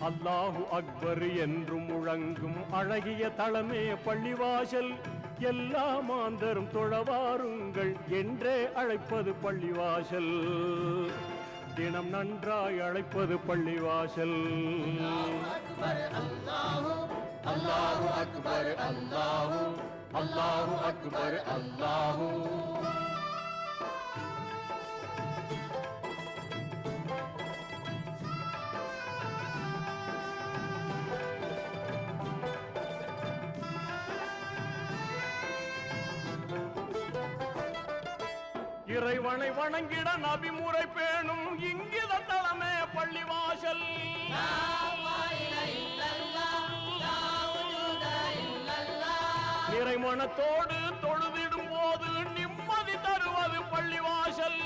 அல்லாஹு அக்பர் என்று முழங்கும் அழகிய தளமே பள்ளிவாசல். எல்லா மாந்தரும் தொழவாருங்கள் என்றே அழைப்பது பள்ளிவாசல். தினம் நன்றாய் அழைப்பது பள்ளிவாசல். அல்லாஹு அக்பர் அல்லாஹு அல்லாஹு அக்பர் அல்லாஹு. இறைவனை வணங்கிட நபிமுறை பேணும் இங்கித தளமே பள்ளிவாசல். நிறைமனத்தோடு தொழுதிடும் போது நிம்மதி தருவது பள்ளிவாசல்.